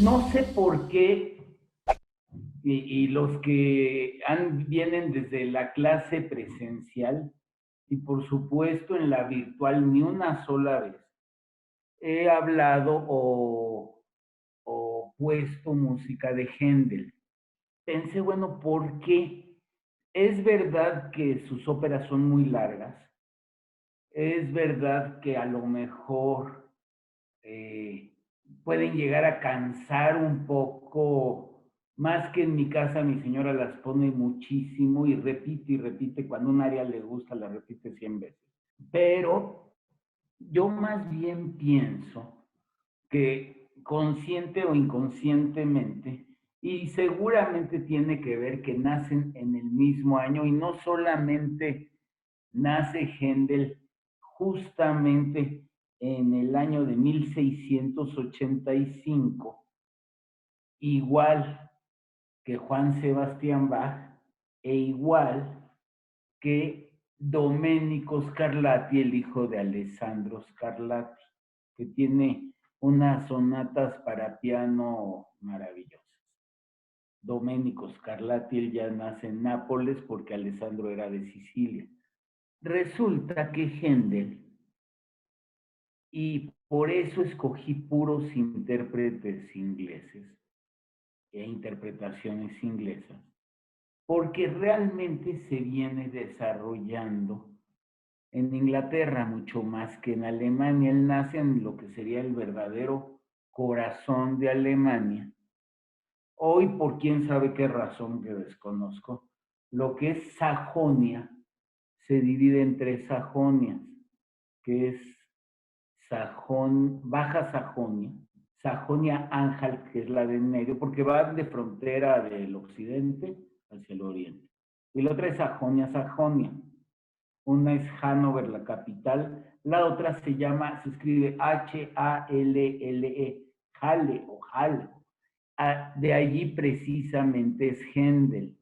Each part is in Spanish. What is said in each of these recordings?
no sé por qué, y los que vienen desde la clase presencial y por supuesto en la virtual ni una sola vez he hablado o puesto música de Händel. Pensé, bueno, ¿por qué? Es verdad que sus óperas son muy largas, es verdad que a lo mejor eh, pueden llegar a cansar un poco, más que en mi casa mi señora las pone muchísimo y repite, cuando un área le gusta la repite 100 veces. Pero yo más bien pienso que consciente o inconscientemente, y seguramente tiene que ver que nacen en el mismo año y no solamente nace Händel justamente en el año de 1685, igual que Juan Sebastián Bach e igual que Domenico Scarlatti, el hijo de Alessandro Scarlatti, que tiene unas sonatas para piano maravillosas. Domenico Scarlatti, él ya nace en Nápoles porque Alessandro era de Sicilia. Resulta que Händel, y por eso escogí puros intérpretes ingleses e interpretaciones inglesas, porque realmente se viene desarrollando en Inglaterra mucho más que en Alemania. Él nace en lo que sería el verdadero corazón de Alemania. Hoy, por quién sabe qué razón que desconozco, lo que es Sajonia se divide en tres Sajonias, que es Baja Sajonia, Sajonia-Anhalt, que es la de en medio, porque va de frontera del occidente hacia el oriente. Y la otra es Sajonia-Sajonia. Una es Hannover, la capital. La otra se escribe H-A-L-L-E, Halle o Halle. De allí precisamente es Händel.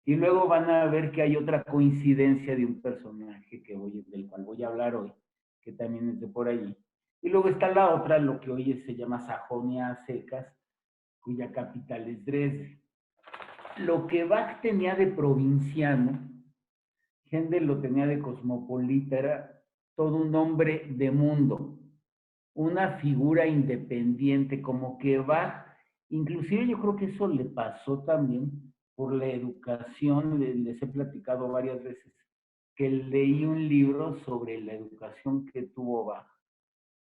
Y luego van a ver que hay otra coincidencia de un personaje del cual voy a hablar hoy, que también es de por allí. Y luego está la otra, lo que hoy se llama Sajonia a secas, cuya capital es Dresde. Lo que Bach tenía de provinciano, Händel lo tenía de cosmopolita, era todo un hombre de mundo, una figura independiente, como que Bach, inclusive yo creo que eso le pasó también por la educación. Les he platicado varias veces que leí un libro sobre la educación que tuvo Bach.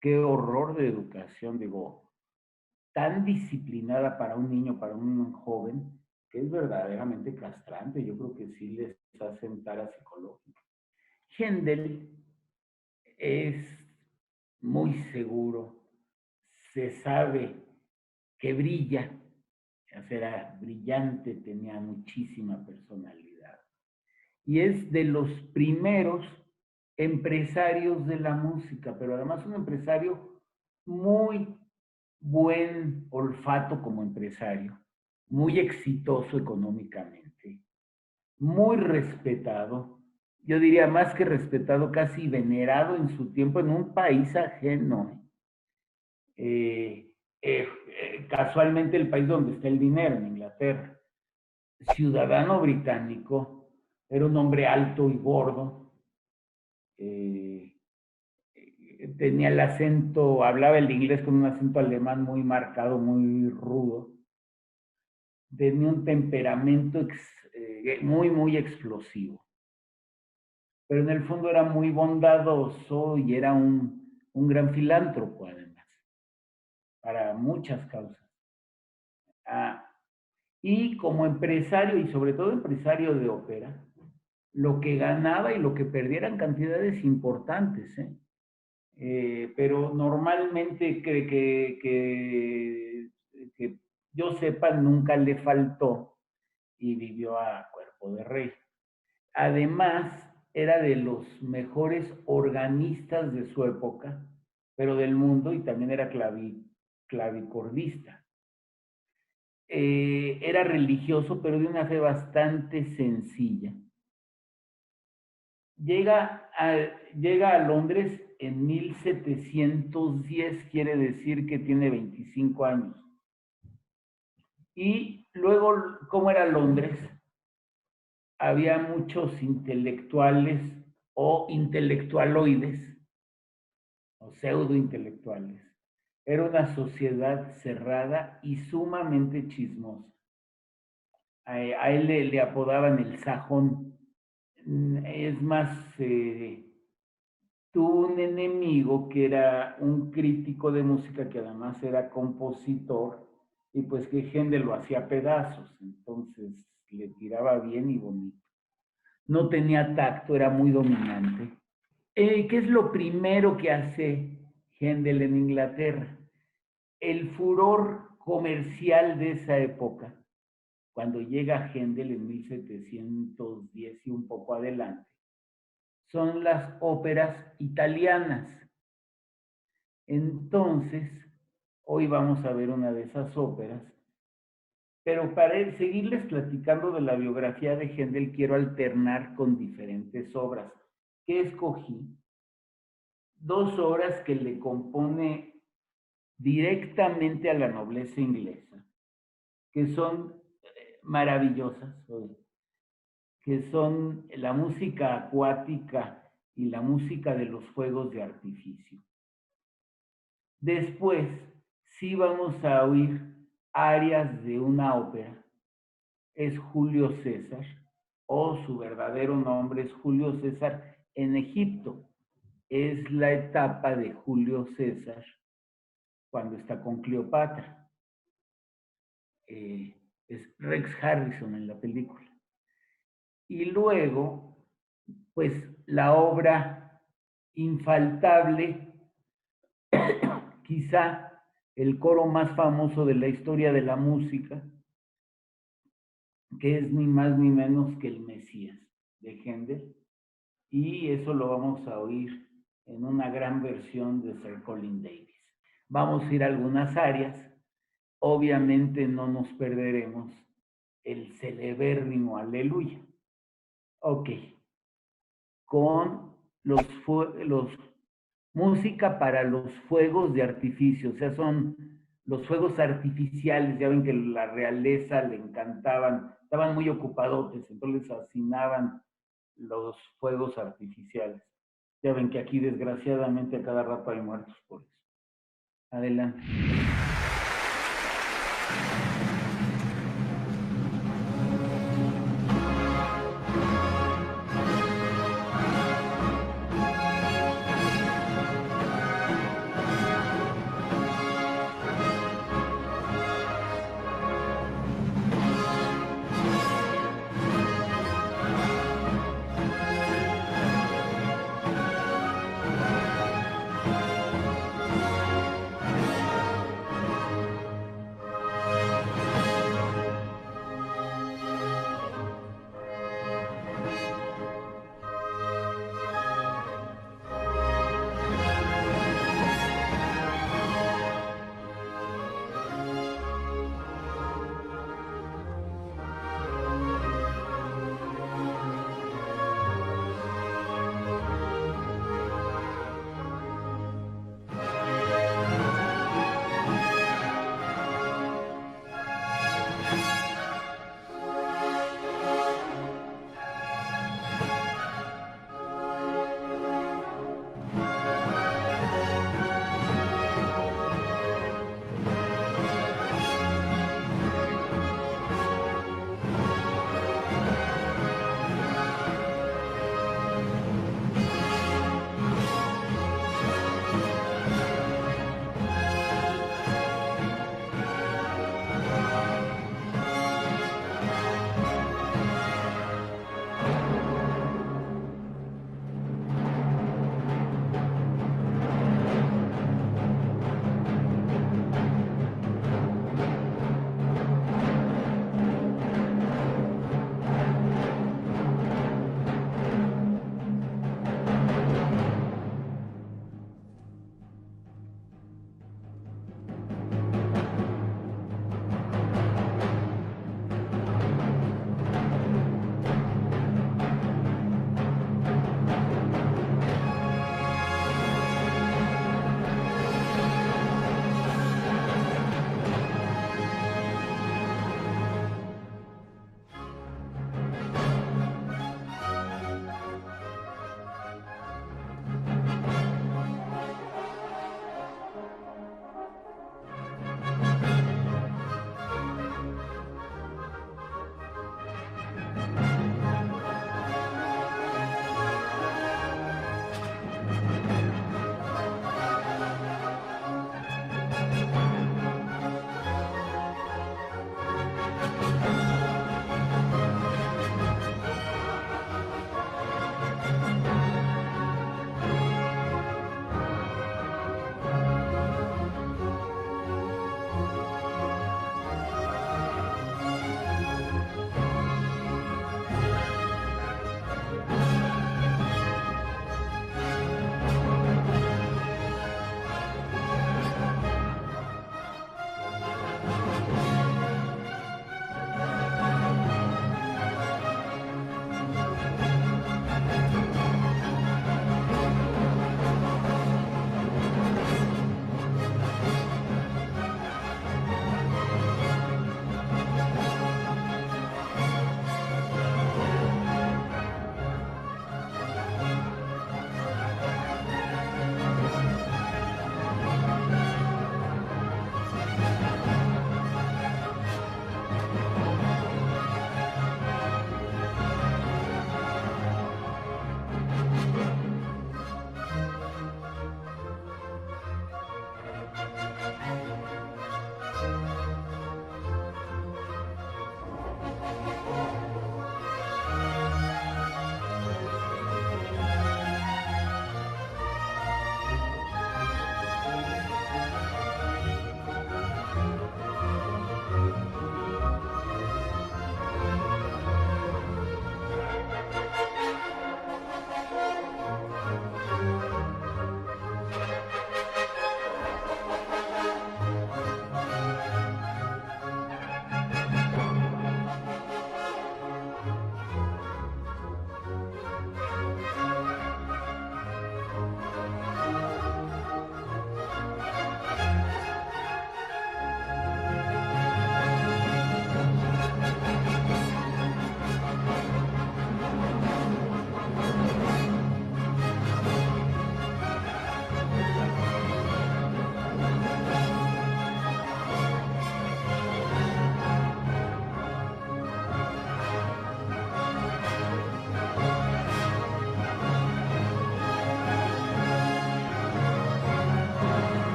Qué horror de educación, digo, tan disciplinada para un niño, para un joven, que es verdaderamente castrante. Yo creo que sí les hacen tara psicológica. Händel es muy seguro, se sabe que brilla, o sea, era brillante, tenía muchísima personalidad. Y es de los primeros empresarios de la música, pero además un empresario muy buen olfato como empresario, muy exitoso económicamente, muy respetado, yo diría más que respetado, casi venerado en su tiempo en un país ajeno. Eh, Casualmente el país donde está el dinero, en Inglaterra. Ciudadano británico, era un hombre alto y gordo, eh, tenía el acento, hablaba el inglés con un acento alemán muy marcado, muy rudo, tenía un temperamento muy explosivo, pero en el fondo era muy bondadoso y era un gran filántropo además, para muchas causas. Ah, y como empresario, y sobre todo empresario de ópera, lo que ganaba y lo que perdía eran cantidades importantes, ¿eh? Pero normalmente que yo sepa, nunca le faltó y vivió a cuerpo de rey. Además, era de los mejores organistas de su época, pero del mundo, y también era clavicordista. Era religioso, pero de una fe bastante sencilla. Llega a, llega a Londres en 1710, quiere decir que tiene 25 años. Y luego, ¿cómo era Londres? Había muchos intelectuales o intelectualoides o pseudointelectuales. Era una sociedad cerrada y sumamente chismosa. A él le apodaban el sajón. Es más, tuvo un enemigo que era un crítico de música que además era compositor y pues que Händel lo hacía pedazos, entonces le tiraba bien y bonito. No tenía tacto, era muy dominante. ¿Qué es lo primero que hace Händel en Inglaterra? El furor comercial de esa época, cuando llega Händel en 1710 y un poco adelante, son las óperas italianas. Entonces, hoy vamos a ver una de esas óperas, pero para seguirles platicando de la biografía de Händel, quiero alternar con diferentes obras. ¿Qué escogí? Dos obras que le compone directamente a la nobleza inglesa, que son maravillosas, que son la música acuática y la música de los fuegos de artificio. Después, sí vamos a oír arias de una ópera. Es Julio César, o su verdadero nombre es Julio César en Egipto. Es la etapa de Julio César cuando está con Cleopatra. Es Rex Harrison en la película. Y luego, pues la obra infaltable, quizá el coro más famoso de la historia de la música, que es ni más ni menos que el Mesías de Händel, y eso lo vamos a oír en una gran versión de Sir Colin Davis. Vamos a ir a algunas áreas, obviamente no nos perderemos el celebérrimo Aleluya. Ok, con los música para los fuegos de artificio, o sea, son los fuegos artificiales, ya ven que la realeza le encantaban, estaban muy ocupadotes, entonces les fascinaban los fuegos artificiales. Ya ven que aquí desgraciadamente a cada rato hay muertos por eso. Adelante.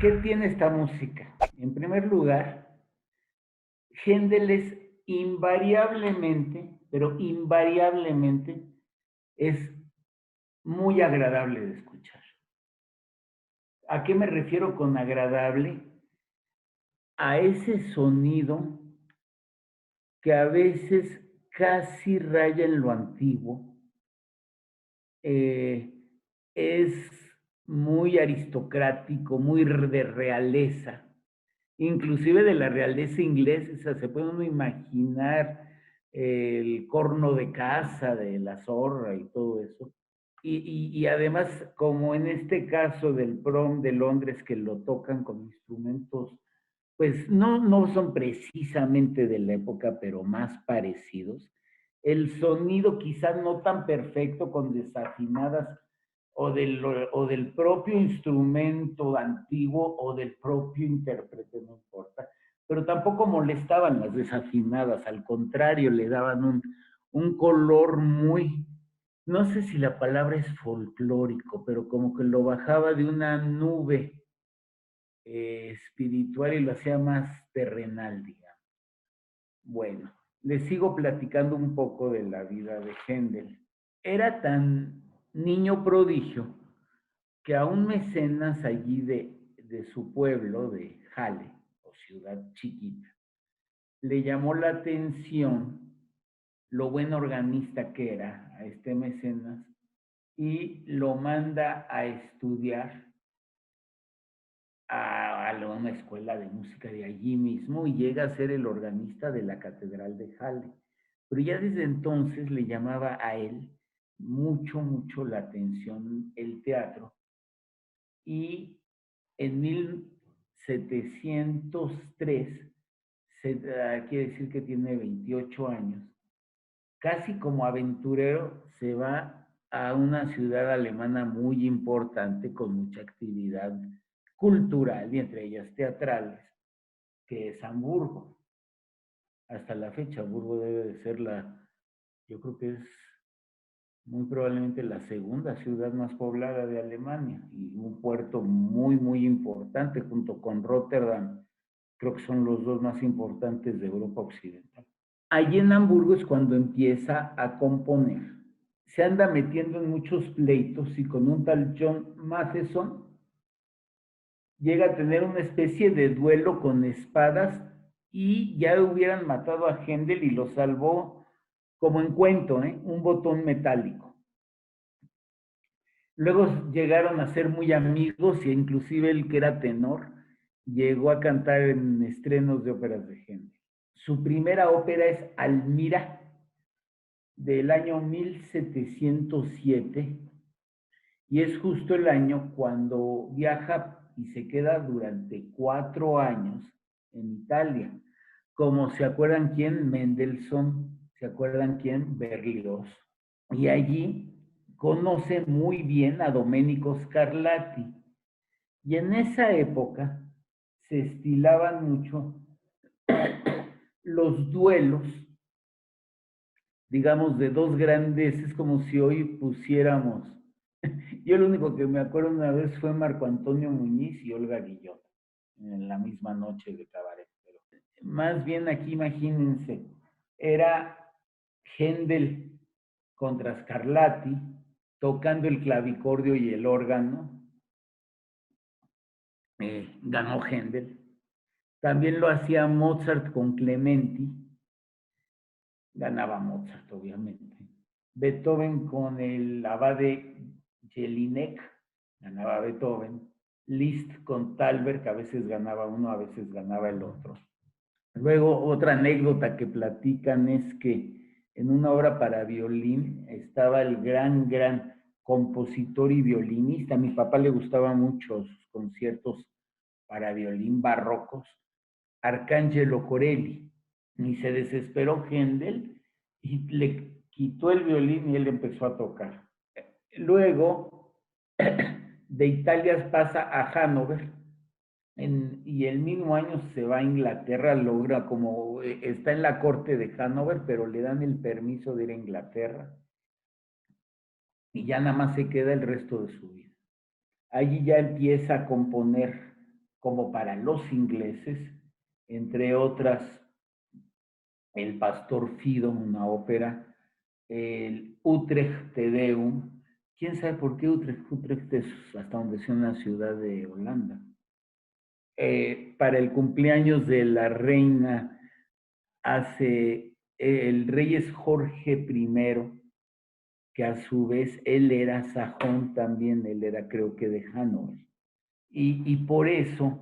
¿qué tiene esta música? En primer lugar, Händel es invariablemente, pero invariablemente es muy agradable de escuchar. ¿A qué me refiero con agradable? A ese sonido que a veces casi raya en lo antiguo, eh, es muy aristocrático, muy de realeza, inclusive de la realeza inglesa, se puede uno imaginar el corno de caza de la zorra y todo eso. Y además, como en este caso del prom de Londres, que lo tocan con instrumentos, pues no son precisamente de la época, pero más parecidos. El sonido quizás no tan perfecto con desafinadas o del propio instrumento antiguo o del propio intérprete, no importa, pero tampoco molestaban las desafinadas, al contrario, le daban un color muy, no sé si la palabra es folclórico, pero como que lo bajaba de una nube espiritual y lo hacía más terrenal, digamos. Bueno, les sigo platicando un poco de la vida de Händel. Era tan niño prodigio que a un mecenas allí de su pueblo, de Halle, o ciudad chiquita, le llamó la atención lo buen organista que era a este mecenas y lo manda a estudiar a una escuela de música de allí mismo y llega a ser el organista de la Catedral de Halle. Pero ya desde entonces le llamaba a él mucho la atención el teatro y en 1703, quiere decir que tiene 28 años, casi como aventurero se va a una ciudad alemana muy importante con mucha actividad cultural y entre ellas teatrales, que es Hamburgo. Hasta la fecha, Hamburgo debe de ser yo creo que es muy probablemente la segunda ciudad más poblada de Alemania y un puerto muy importante junto con Rotterdam. Creo que son los dos más importantes de Europa Occidental. Allí en Hamburgo es cuando empieza a componer. Se anda metiendo en muchos pleitos y con un tal John Matheson llega a tener una especie de duelo con espadas y ya hubieran matado a Händel y lo salvó como en cuento, un botón metálico. Luego llegaron a ser muy amigos e inclusive el que era tenor llegó a cantar en estrenos de óperas de Händel. Su primera ópera es Almira, del año 1707, y es justo el año cuando viaja y se queda durante 4 años en Italia. Como se acuerdan quién, Mendelssohn, se acuerdan quién, Berlioz. Y allí conoce muy bien a Domenico Scarlatti. Y en esa época se estilaban mucho los duelos, digamos, de dos grandes, es como si hoy pusiéramos, yo lo único que me acuerdo una vez fue Marco Antonio Muñiz y Olga Guillot, en la misma noche de cabaret. Pero más bien aquí imagínense, era Händel contra Scarlatti, tocando el clavicordio y el órgano, ganó Händel. También lo hacía Mozart con Clementi, ganaba Mozart, obviamente. Beethoven con el abade Jelinek, ganaba Beethoven. Liszt con Thalberg, que a veces ganaba uno, a veces ganaba el otro. Luego, otra anécdota que platican es que en una obra para violín estaba el gran compositor y violinista. A mi papá le gustaban mucho sus conciertos para violín barrocos, Arcangelo Corelli. Y se desesperó Händel y le quitó el violín y él empezó a tocar. Luego, de Italia pasa a Hannover y el mismo año se va a Inglaterra, logra como está en la corte de Hannover, pero le dan el permiso de ir a Inglaterra y ya nada más se queda el resto de su vida. Allí ya empieza a componer como para los ingleses, entre otras, El Pastor Fido, una ópera, el Utrecht Te Deum. ¿Quién sabe por qué Utrecht? Utrecht es hasta donde sea una ciudad de Holanda. Para el cumpleaños de la reina, el rey es Jorge I, que a su vez él era sajón también, él era creo que de Hannover. Y por eso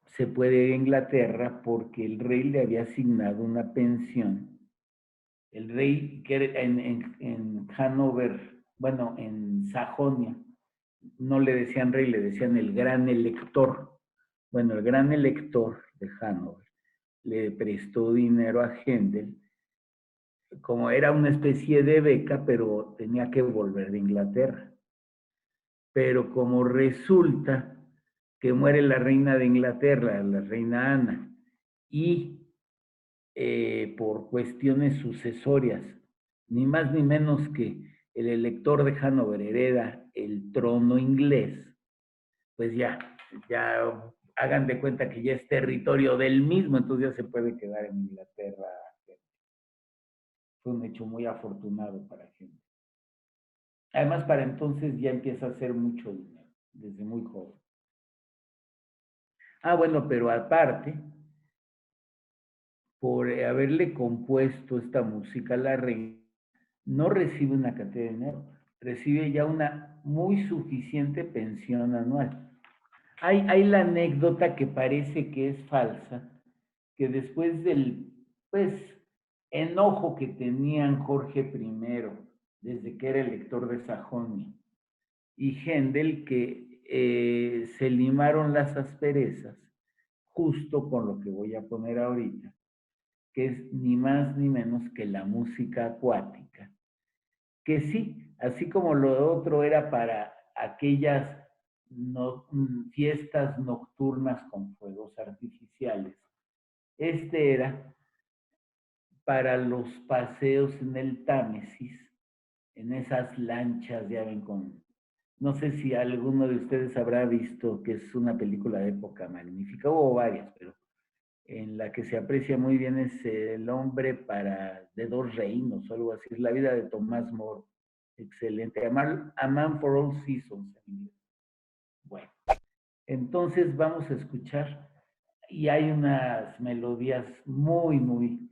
se puede ir a Inglaterra, porque el rey le había asignado una pensión. El rey que en Hannover, bueno, en Sajonia, no le decían rey, le decían el gran elector. Bueno, el gran elector de Hannover le prestó dinero a Händel, como era una especie de beca, pero tenía que volver de Inglaterra. Pero como resulta que muere la reina de Inglaterra, la reina Ana, y por cuestiones sucesorias, ni más ni menos que el elector de Hannover hereda el trono inglés, pues ya hagan de cuenta que ya es territorio del mismo, entonces ya se puede quedar en Inglaterra. Fue un hecho muy afortunado para gente. Además, para entonces ya empieza a hacer mucho dinero, desde muy joven. Bueno, pero aparte, por haberle compuesto esta música a la reina, no recibe una cantidad de dinero, recibe ya una muy suficiente pensión anual. Hay la anécdota que parece que es falsa, que después del, pues, enojo que tenían Jorge I, desde que era elector de Sajonia, y Händel, que se limaron las asperezas, justo con lo que voy a poner ahorita, que es ni más ni menos que la música acuática, que sí, así como lo otro era para aquellas fiestas nocturnas con fuegos artificiales, este era para los paseos en el Támesis, en esas lanchas, ya ven, no sé si alguno de ustedes habrá visto que es una película de época magnífica, hubo varias, pero en la que se aprecia muy bien es El hombre de dos reinos, o algo así, es la vida de Tomás More, excelente, A Man for All Seasons en inglés. Bueno, entonces vamos a escuchar, y hay unas melodías muy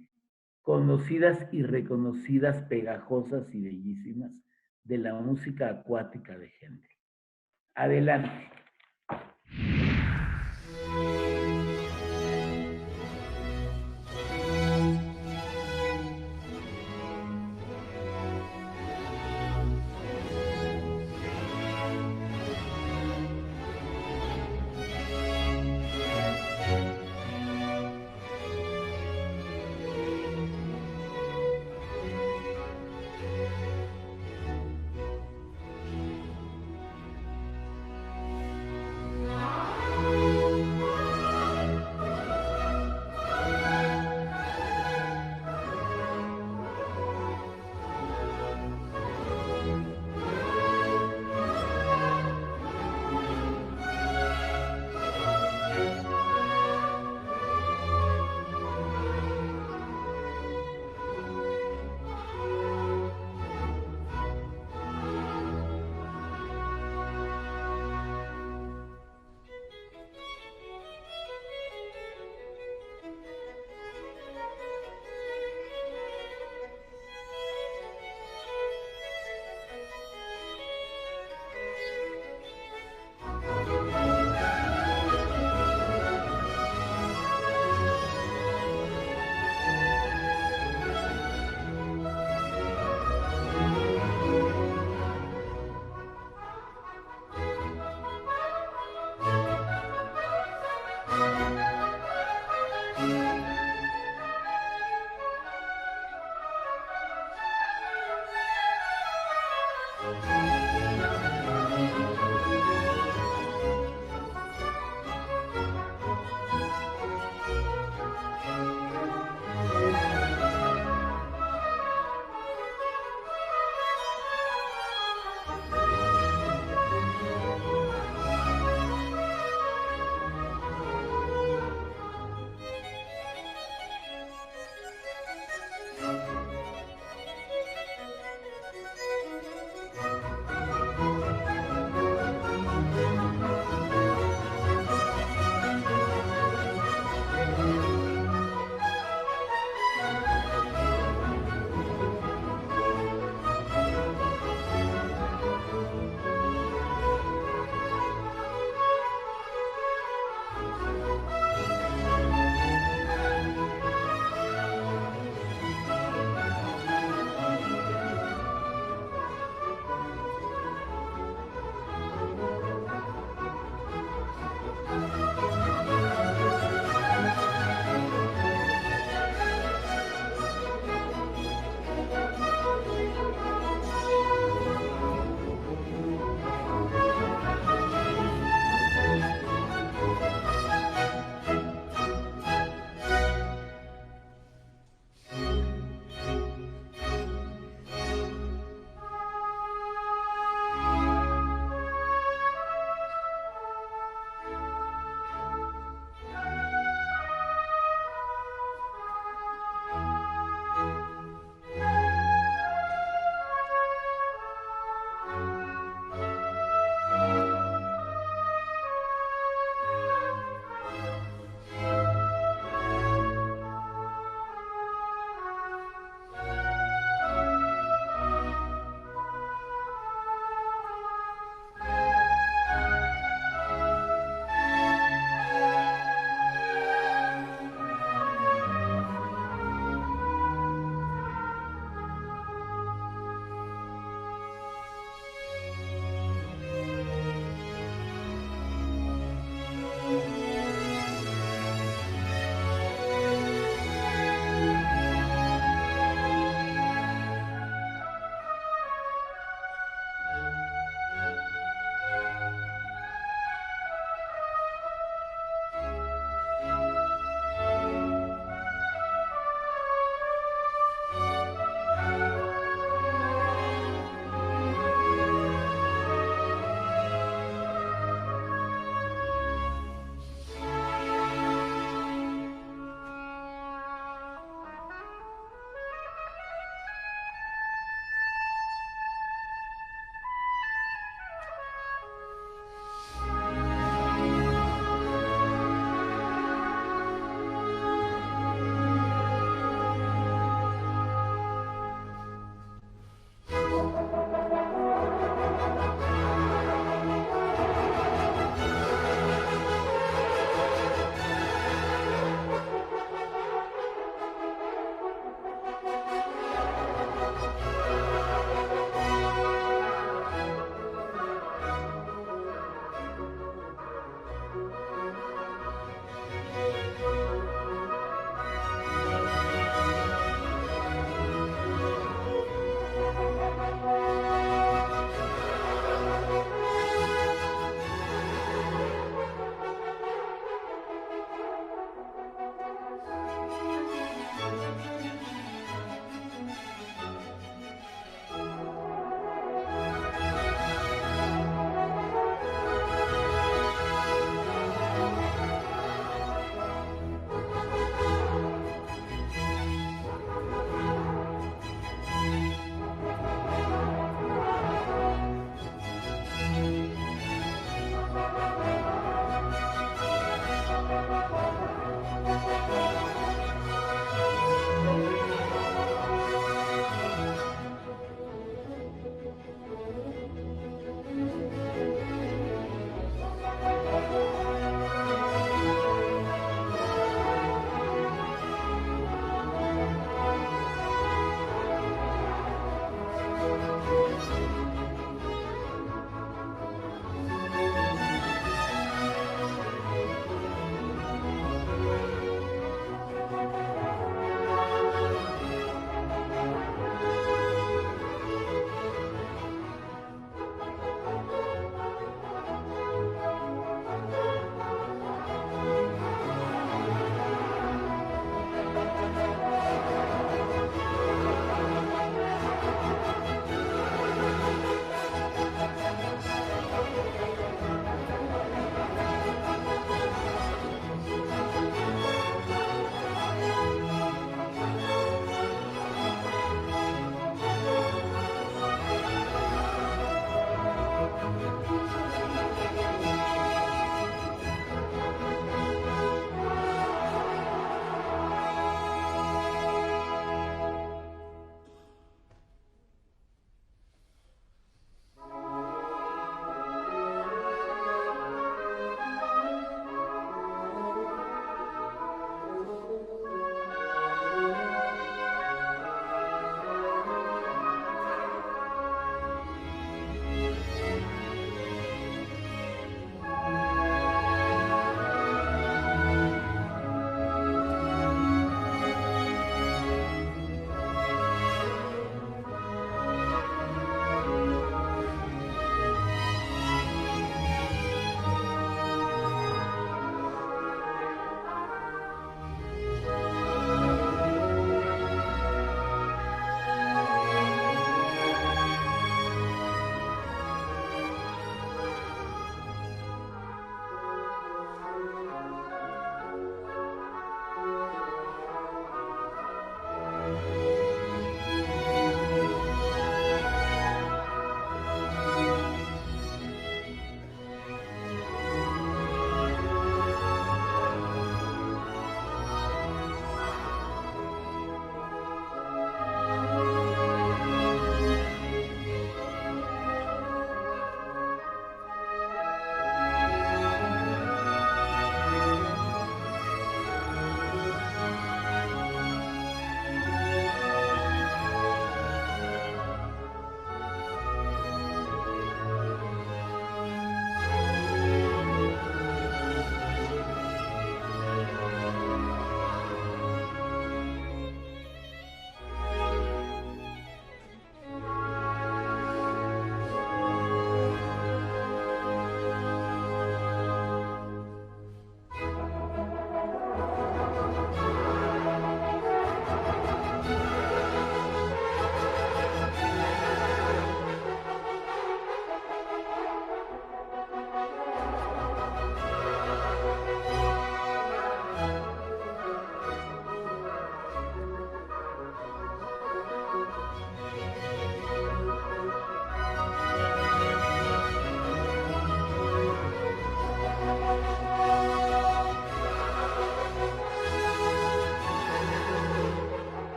conocidas y reconocidas, pegajosas y bellísimas, de la música acuática de Händel. Adelante.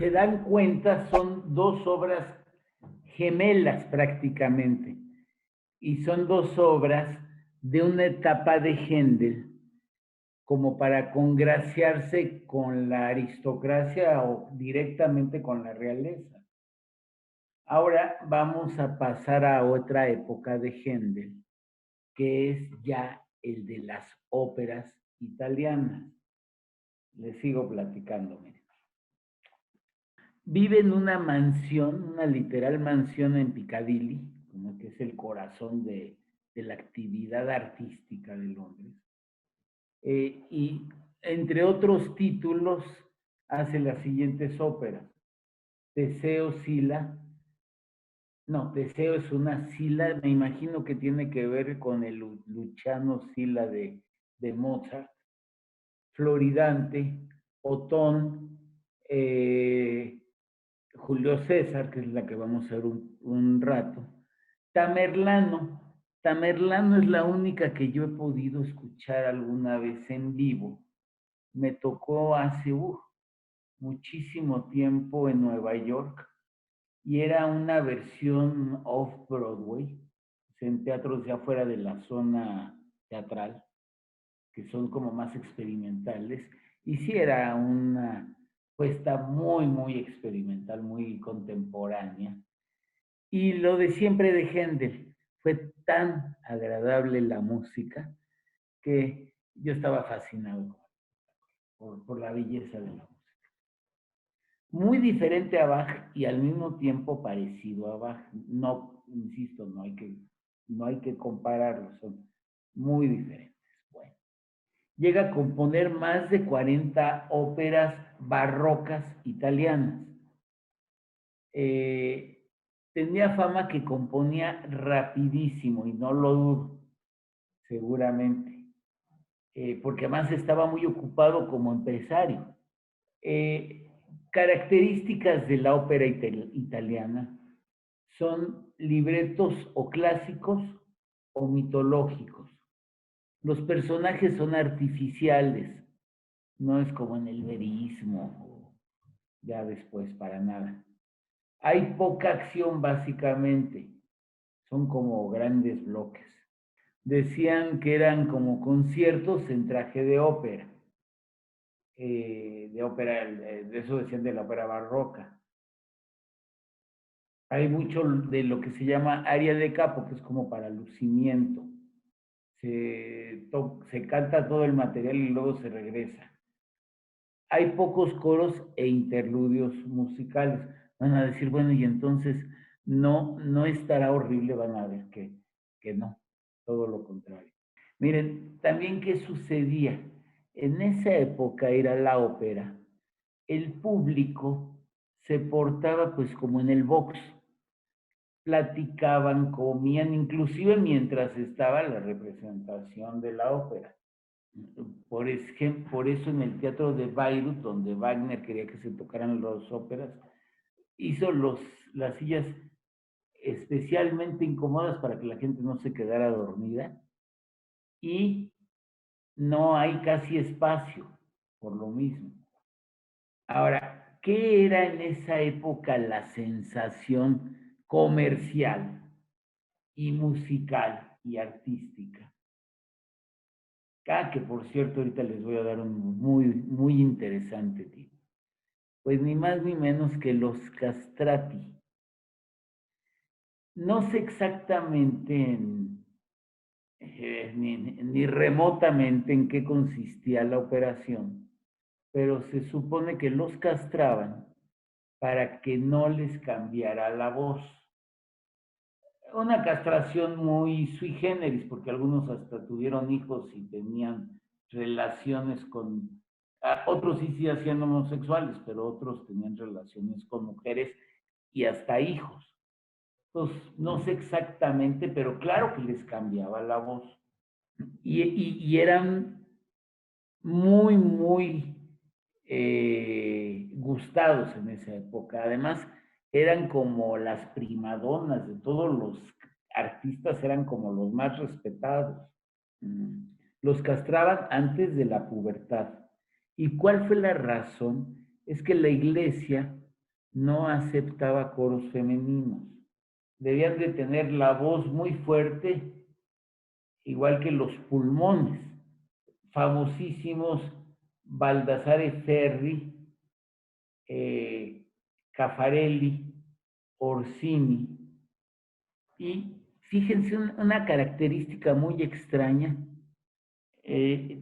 se dan cuenta, son dos obras gemelas prácticamente. Y son dos obras de una etapa de Händel como para congraciarse con la aristocracia o directamente con la realeza. Ahora vamos a pasar a otra época de Händel, que es ya el de las óperas italianas. Les sigo platicando, miren. Vive en una mansión, una literal mansión en Piccadilly, como que es el corazón de la actividad artística de Londres. Y entre otros títulos hace las siguientes óperas. Teseo, Sila. No, Teseo es una Sila, me imagino que tiene que ver con el Luciano Sila de Mozart. Floridante, Otón, Julio César, que es la que vamos a ver un rato. Tamerlano. Tamerlano es la única que yo he podido escuchar alguna vez en vivo. Me tocó hace muchísimo tiempo en Nueva York y era una versión off-Broadway, en teatros ya fuera de la zona teatral, que son como más experimentales. Y sí era una puesta muy, muy experimental, muy contemporánea. Y lo de siempre de Händel, fue tan agradable la música que yo estaba fascinado por la belleza de la música. Muy diferente a Bach y al mismo tiempo parecido a Bach. No, insisto, no hay que compararlos, son muy diferentes. Bueno, llega a componer más de 40 óperas barrocas italianas. Tenía fama que componía rapidísimo, y no lo dudo, seguramente, porque además estaba muy ocupado como empresario. Eh, Características de la ópera italiana son libretos o clásicos o mitológicos. Los personajes son artificiales, no es como en el verismo o ya después para nada. Hay poca acción básicamente, son como grandes bloques. Decían que eran como conciertos en traje de ópera, de eso decían de la ópera barroca. Hay mucho de lo que se llama aria de capo, que es como para lucimiento. Se canta todo el material y luego se regresa. Hay pocos coros e interludios musicales. Van a decir, bueno, y entonces no estará horrible, van a ver que no, todo lo contrario. Miren, también qué sucedía. En esa época era la ópera. El público se portaba pues como en el box. Platicaban, comían, inclusive mientras estaba la representación de la ópera. Por eso en el teatro de Bayreuth, donde Wagner quería que se tocaran las óperas, hizo las sillas especialmente incómodas para que la gente no se quedara dormida y no hay casi espacio por lo mismo. Ahora, ¿qué era en esa época la sensación comercial y musical y artística? Que por cierto, ahorita les voy a dar un muy, muy interesante tip. Pues ni más ni menos que los castrati. No sé exactamente ni remotamente en qué consistía la operación, pero se supone que los castraban para que no les cambiara la voz. Una castración muy sui generis, porque algunos hasta tuvieron hijos y tenían relaciones otros sí hacían homosexuales, pero otros tenían relaciones con mujeres y hasta hijos. Entonces, no sé exactamente, pero claro que les cambiaba la voz. Y eran muy, muy gustados en esa época. Además, eran como las primadonas de todos los artistas, eran como los más respetados. Los castraban antes de la pubertad. ¿Y cuál fue la razón? Es que la iglesia no aceptaba coros femeninos. Debían de tener la voz muy fuerte, igual que los pulmones. Famosísimos Baldassare Ferri, Caffarelli, Orsini. Y fíjense una característica muy extraña,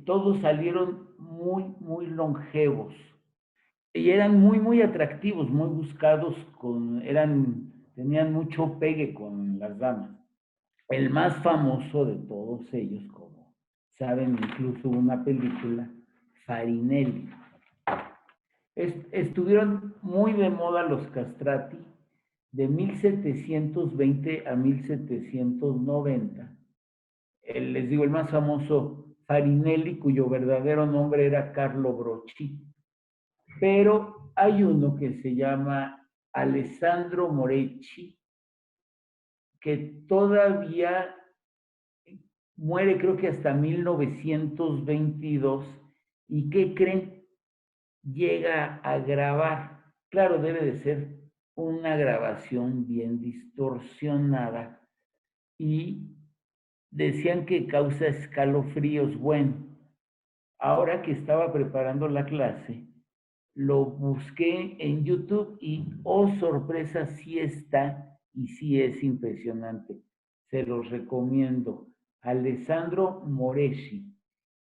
todos salieron muy, muy longevos y eran muy, muy atractivos, muy buscados, tenían mucho pegue con las damas. El más famoso de todos ellos, como saben, incluso una película, Farinelli. Estuvieron muy de moda los castrati de 1720 a 1790. Les digo, el más famoso, Farinelli, cuyo verdadero nombre era Carlo Brocci. Pero hay uno que se llama Alessandro Morecci, que todavía muere creo que hasta 1922. ¿Y qué creen? Llega a grabar. Claro, debe de ser una grabación bien distorsionada. Y decían que causa escalofríos. Bueno, ahora que estaba preparando la clase, lo busqué en YouTube y, oh sorpresa, sí está y sí es impresionante. Se los recomiendo. Alessandro Moreschi,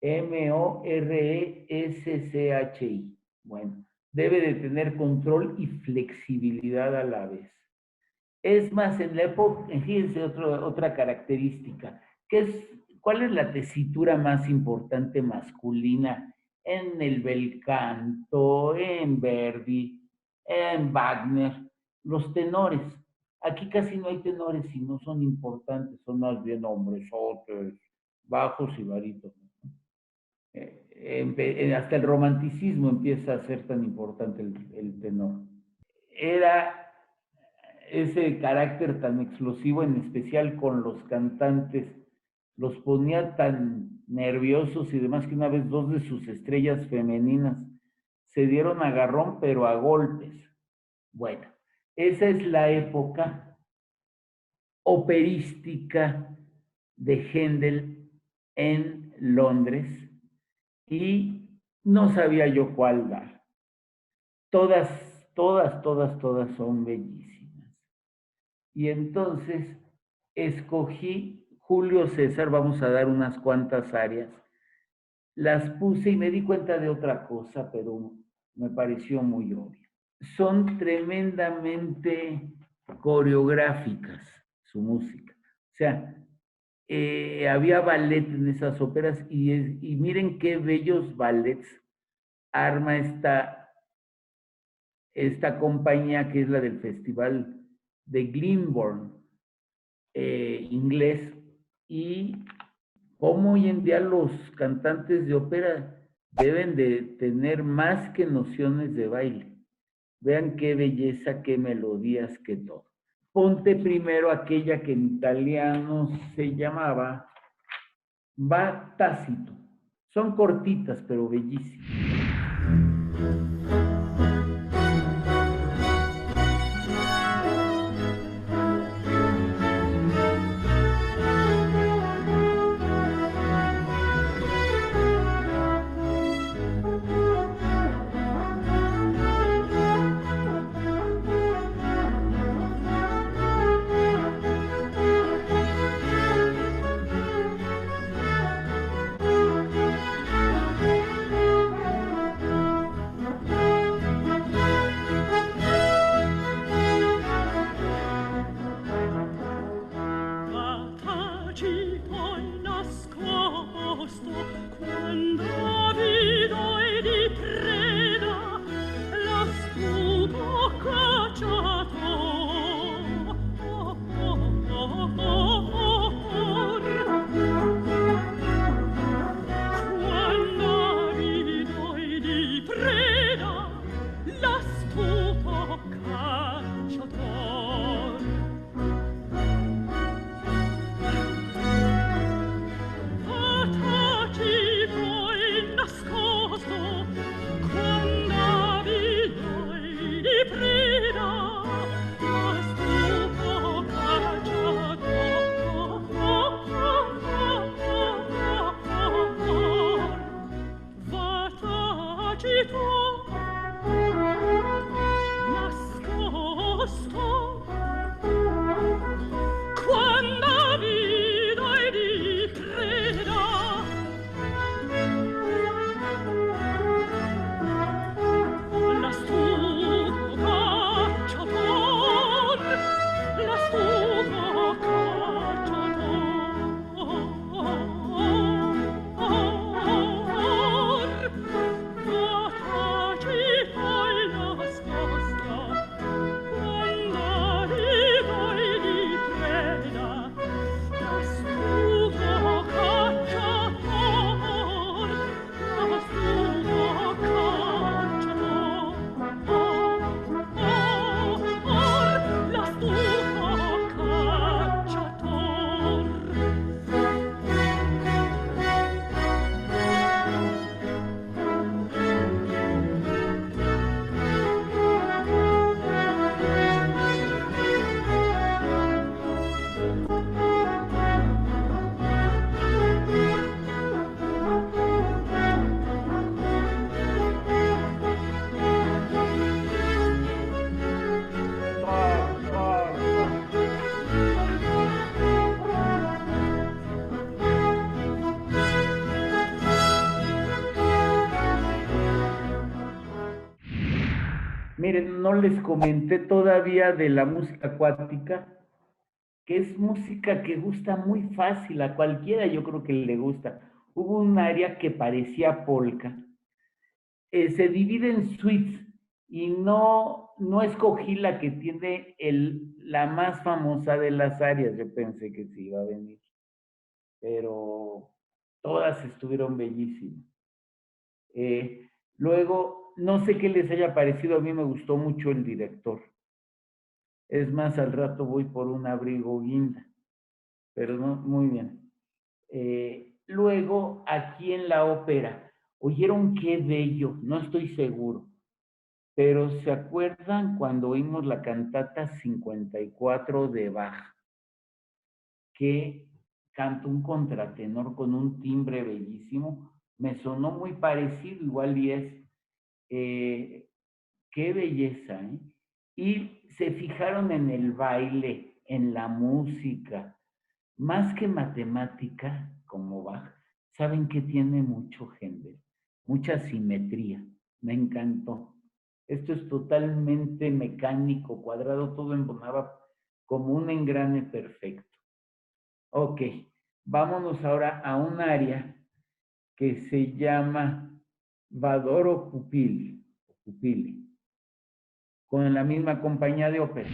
Moreschi. Bueno, debe de tener control y flexibilidad a la vez. Es más, en la época, fíjense otra característica, ¿cuál es la tesitura más importante masculina en el bel canto, en Verdi, en Wagner? Los tenores. Aquí casi no hay tenores y no son importantes, son más bien hombresotes, bajos y barítonos. Hasta el romanticismo empieza a ser tan importante el tenor. Era ese carácter tan explosivo, en especial con los cantantes, los ponía tan nerviosos y demás que una vez dos de sus estrellas femeninas se dieron agarrón, pero a golpes. Bueno, esa es la época operística de Händel en Londres y no sabía yo cuál dar. Todas son bellísimas. Y entonces escogí Julio César, vamos a dar unas cuantas áreas. Las puse y me di cuenta de otra cosa, pero me pareció muy obvio. Son tremendamente coreográficas su música. O sea, había ballet en esas óperas y miren qué bellos ballets arma esta compañía que es la del Festival de Glyndebourne, inglés, y cómo hoy en día los cantantes de ópera deben de tener más que nociones de baile. Vean qué belleza, qué melodías, qué todo. Ponte primero aquella que en italiano se llamaba Va Tácito. Son cortitas, pero bellísimas. Miren, no les comenté todavía de la música acuática, que es música que gusta muy fácil a cualquiera, yo creo que le gusta. Hubo un área que parecía polka, se divide en suites y no escogí la que tiene la más famosa de las áreas, yo pensé que sí iba a venir, pero todas estuvieron bellísimas. Luego, no sé qué les haya parecido, a mí me gustó mucho el director. Es más, al rato voy por un abrigo guinda, pero no, muy bien. Luego, aquí en la ópera, ¿oyeron qué bello? No estoy seguro, pero ¿se acuerdan cuando oímos la cantata 54 de Bach, que canta un contratenor con un timbre bellísimo? Me sonó muy parecido, igual y es. Eh, Qué belleza, ¿eh? Y se fijaron en el baile, en la música, más que matemática, como Bach, saben que tiene mucho género, mucha simetría. Me encantó. Esto es totalmente mecánico, cuadrado, todo embonaba como un engrane perfecto. Ok, vámonos ahora a un área que se llama Vadoro Pupili, con la misma compañía de ópera.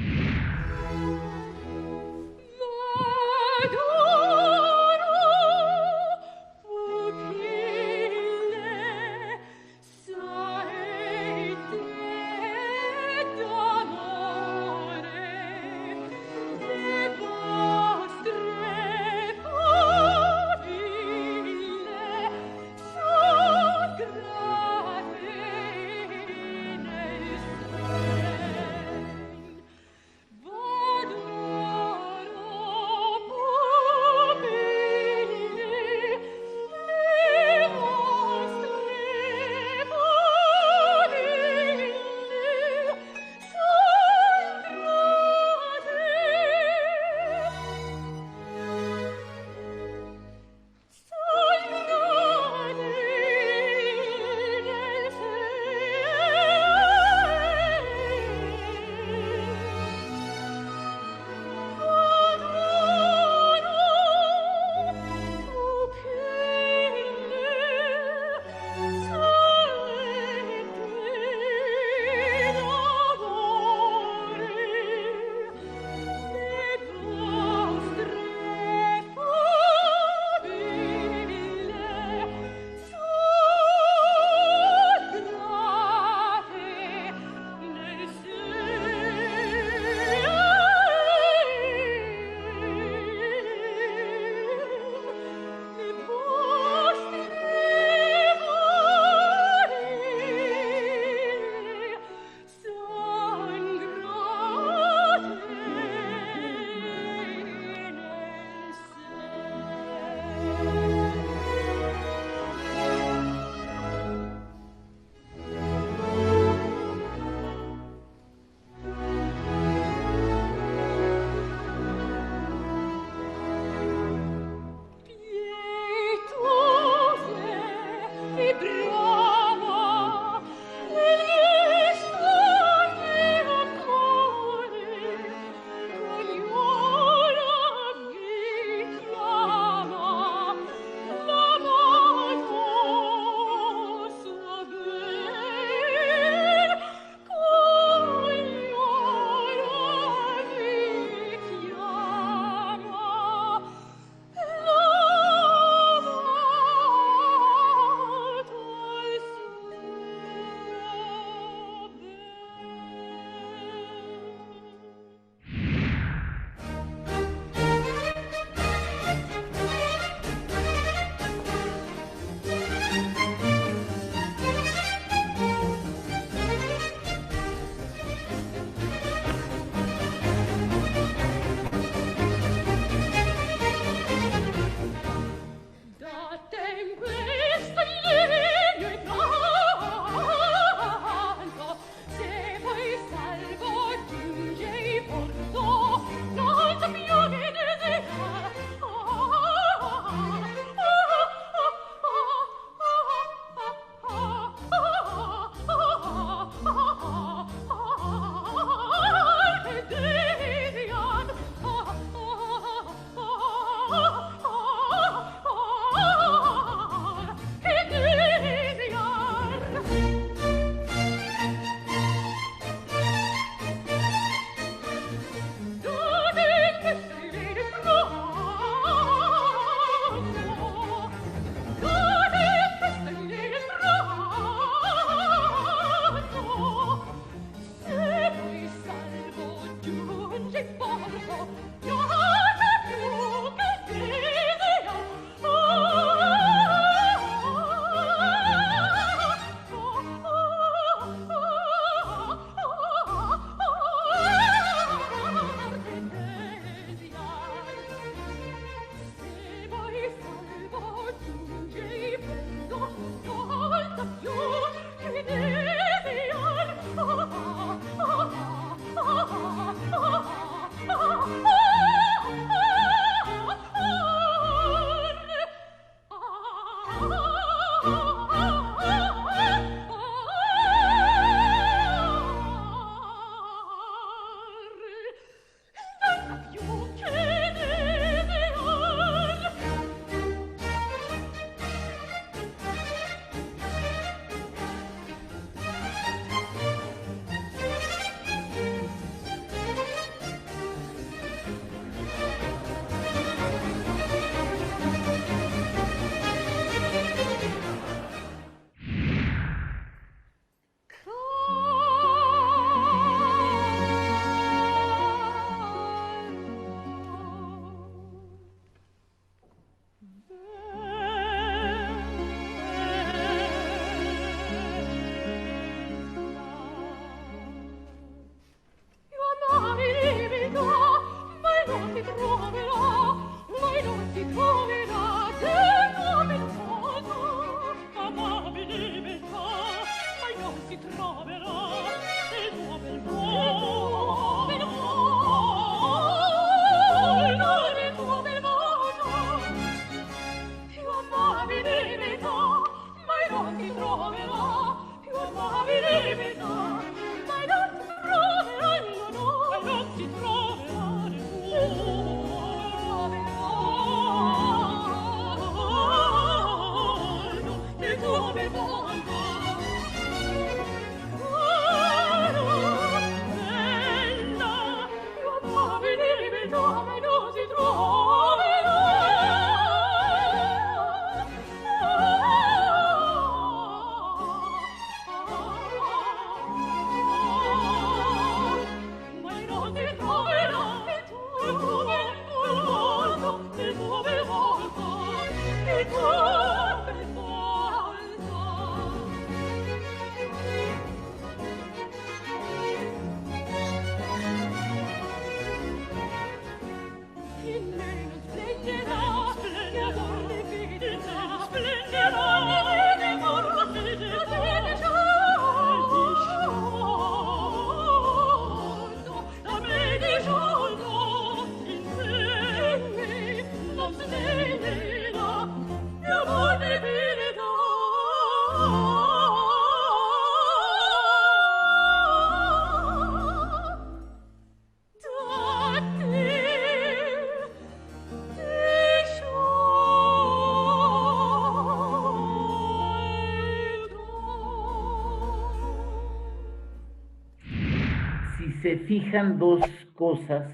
Si se fijan dos cosas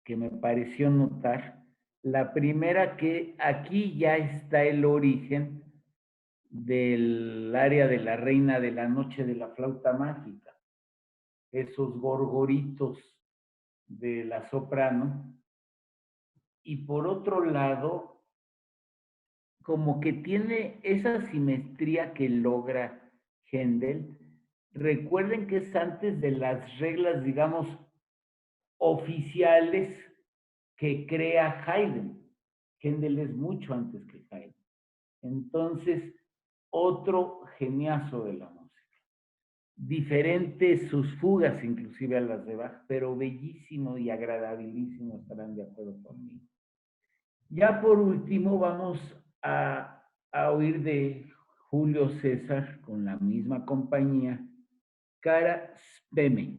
que me pareció notar. La primera, que aquí ya está el origen del área de la Reina de la Noche de la Flauta Mágica. Esos gorgoritos de la soprano. Y por otro lado, como que tiene esa simetría que logra Händel. Recuerden que es antes de las reglas, digamos, oficiales que crea Haydn. Händel es mucho antes que Haydn. Entonces, otro geniazo de la música. Diferentes sus fugas, inclusive a las de Bach, pero bellísimo y agradabilísimo, estarán de acuerdo conmigo. Ya por último, vamos a oír de Julio César con la misma compañía, Cara Speme.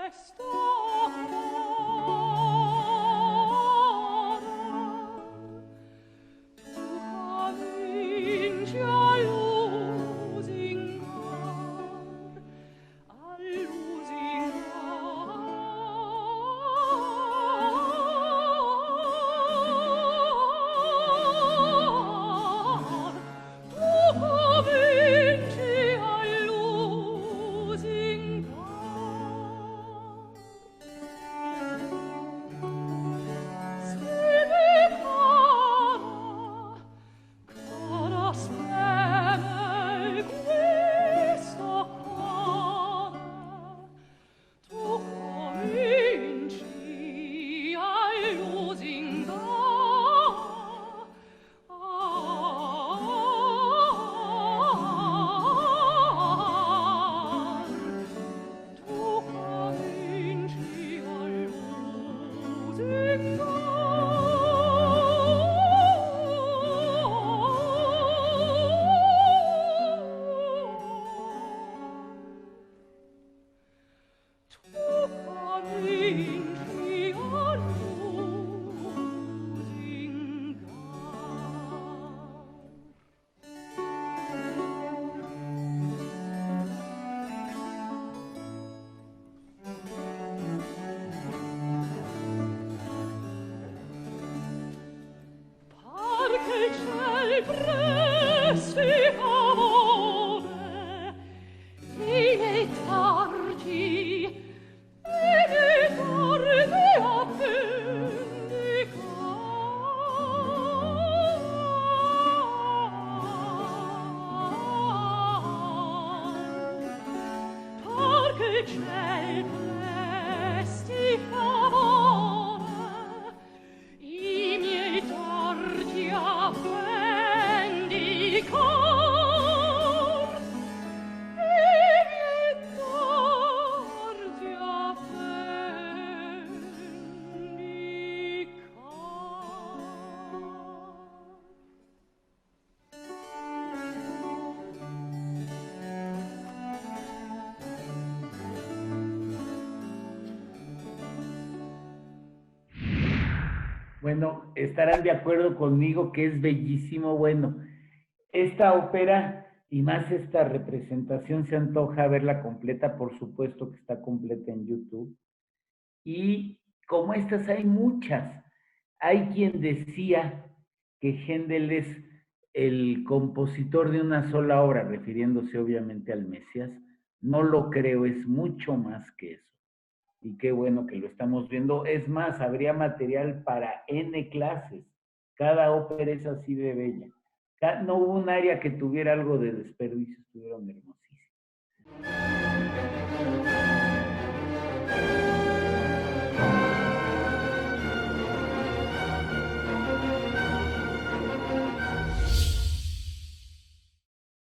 Questo Bueno, estarán de acuerdo conmigo que es bellísimo. Bueno, esta ópera y más esta representación se antoja verla completa, por supuesto que está completa en YouTube. Y como estas hay muchas. Hay quien decía que Händel es el compositor de una sola obra, refiriéndose obviamente al Mesías. No lo creo, es mucho más que eso. Y qué bueno que lo estamos viendo. Es más, habría material para N clases. Cada ópera es así de bella. No hubo un área que tuviera algo de desperdicio, estuvieron hermosísimas.